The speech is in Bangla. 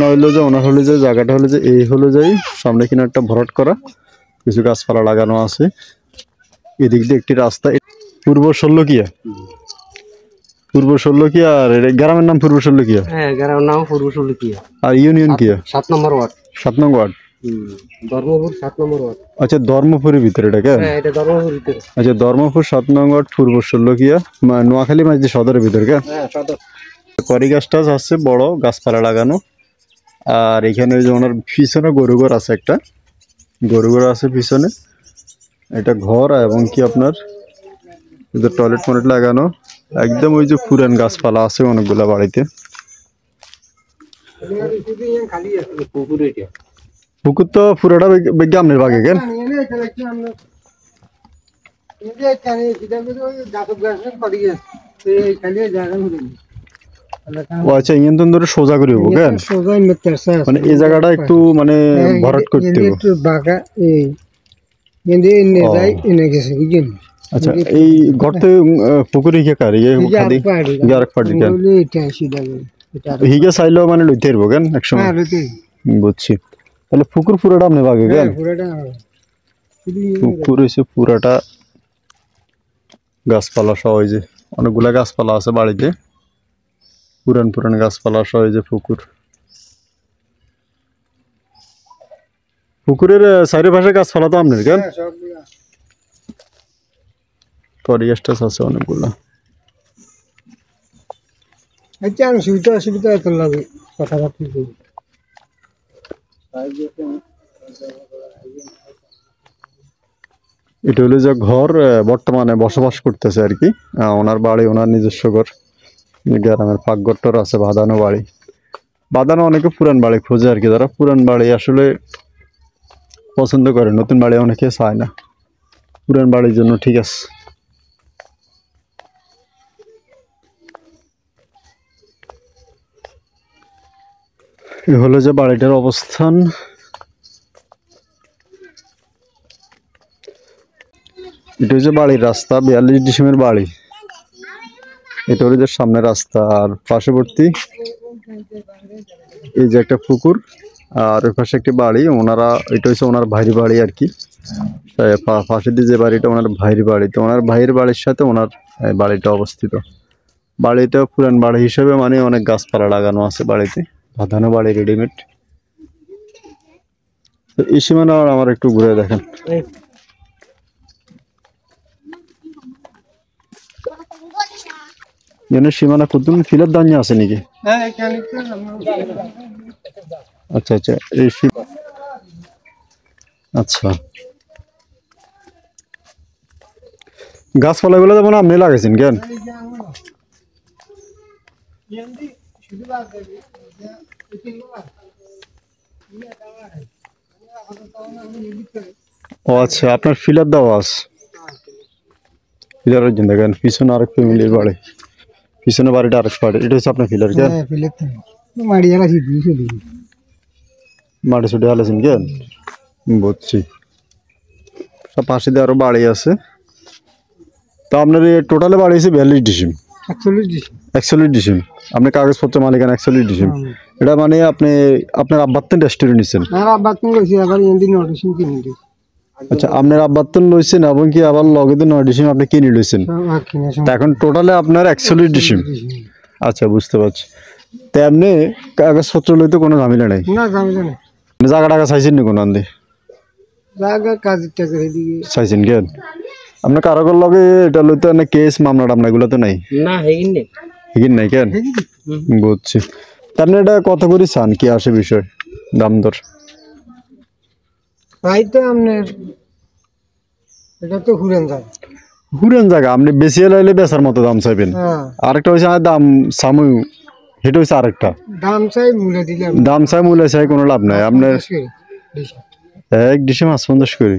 ঠিকানা হলো যে ওনার হলো যে জায়গাটা হলো যে এই হলো যে সামনে কিনা একটা ভরাট করা কিছু গাছপালা লাগানো আছে এদিক দিয়ে একটি রাস্তা পূর্ব ষোল্লকিয়া আর গ্রামের নাম পূর্ব ষোল্লকিয়া হ্যাঁ গ্রামের নাম পূর্ব ষোল্লকিয়া আর ইউনিয়ন কিয়া 7 নম্বর ওয়ার্ড 7 নং ওয়ার্ড ধর্মপুর 7 নম্বর ওয়ার্ড আচ্ছা ধর্মপুরের ভিতরে এটা কেন হ্যাঁ এটা ধর্মপুর ভিতরে আচ্ছা ধর্মপুর 7 নং ওয়ার্ড পূর্ব ষোল্লকিয়া নোয়াখালী মাঝি সদরের ভিতরে কেন হ্যাঁ সদর করি গাছটা আছে বড় গাছপালা লাগানো আর এখানে যে ওনার পিছনে গরুঘর আছে একটা গরুঘর আছে পিছনে এটা ঘর এবং কি আপনার টয়লেট মলেট লাগানো একদম ওই যে পুরান গাছপালা আছে অনেকগুলা বাড়িতে পুকুর তো পুরোটা বিজ্ঞানের বাগে কেন ও আচ্ছা ইঞ্জিন তো ধরে সোজা করে হবো কেন মানে এই জায়গাটা একটু মানে ভরাট করতে হবে আচ্ছা এই ঘরতে পুকুরে গিয়ে কার আরেক পার্টি কেন হিগে চাইলেও মানে লইতে পারবো কেন একসময় বুঝছি তাহলে পুকুর পুরোটা আপনি বাগে কেন পুকুর হয়েছে পুরাটা গাছপালা সহ যে অনেকগুলা গাছপালা আছে বাড়িতে পুরান পুরান গাছপালা সহ যে পুকুরের চারিপাশে গাছপালা তো আপনার কেন করি গাছ আছে অনেকগুলা অসুবিধা এত লাগে কথাবার্তা এটা হলো যে ঘর বর্তমানে বসবাস করতেছে আর কি ওনার বাড়ি ওনার নিজস্ব ঘর গ্রামের পাকঘরটার আছে বাঁধানো বাড়ি বাঁধানো অনেকে পুরান বাড়ি খোঁজে আর কি যারা পুরান বাড়ি আসলে পছন্দ করে নতুন বাড়ি অনেকে চায় না পুরান বাড়ির জন্য ঠিক আছে এ হলো যে বাড়িটার অবস্থান এটা হচ্ছে বাড়ির রাস্তা 42 ডিসেম্বর বাড়ি এটা হলো যে সামনে রাস্তা আর পার্শ্ববর্তী এই যে একটা পুকুর আর ওই পাশে একটি বাড়ি ওনারা এটা হচ্ছে ওনার ভাইয়ের বাড়ি আর কি পাশে দিয়ে যে বাড়িটা ওনার ভাইয়ের বাড়ি তো ওনার ভাইয়ের বাড়ির সাথে ওনার বাড়িটা অবস্থিত বাড়িটা পুরান বাড়ি হিসেবে মানে অনেক গাছপালা লাগানো আছে বাড়িতে বাঁধানো বাড়ি রেডিমেড তো এই সীমানা আমার একটু ঘুরে দেখেন সীমানা কুতুম ফিলার দাঁড়িয়ে আছে নাকি আচ্ছা আচ্ছা এই আচ্ছা গাছপালা গুলো যেমন আপনি লাগাইছেন কেন ও আচ্ছা আপনার ফিলার দেওয়া আছে ফিলারের জন্য দেখেন পিছনে আরেক ফ্যামিলির বাড়ি পিছনে বাড়িটা আরেক বাড়ি এটা হচ্ছে আপনার ফিলার কেন মাটি ছুটে হালাইছেন কেন বুঝছি সব পাশে দিয়ে আরো বাড়ি আছে তো আপনার টোটালে বাড়ি আছে 42 ডিসিম 41 ডিসিম আপনি কাগজপত্র মালিকান 41 ডিসিম এটা মানে আপনি আপনার আব্বাত্তন রেস্টুরেন্ট নিছেন আচ্ছা আপনার আব্বাত্তন লইছেন এবং কি আবার লগে তো 9 ডিসিম আপনি কিনে লইছেন এখন টোটালে আপনার 41 ডিসিম আচ্ছা বুঝতে পারছি তো এমনি কাগজপত্র লইতে কোনো ঝামেলা নাই জায়গা টাকা চাইছেন নি কোনো আন্দে চাইছেন কেন আপনার কারোর লগে এটা লইতে না কেস মামলা টামলা এগুলো তো নাই না হেগিন নাই কেন বুঝছি আপনি এটা কত করে চান কি আসে বিষয় দাম দর তাই তো আপনার এটা তো হুরেন জায়গা আপনি বেশি লাইলে বেচার মতো দাম চাইবেন আরেকটা হচ্ছে দাম সামু সেটা হচ্ছে আরেকটা দাম চাই মূল্য চাই কোনো লাভ নাই আপনার 1 ডিসেম্বর 50 করি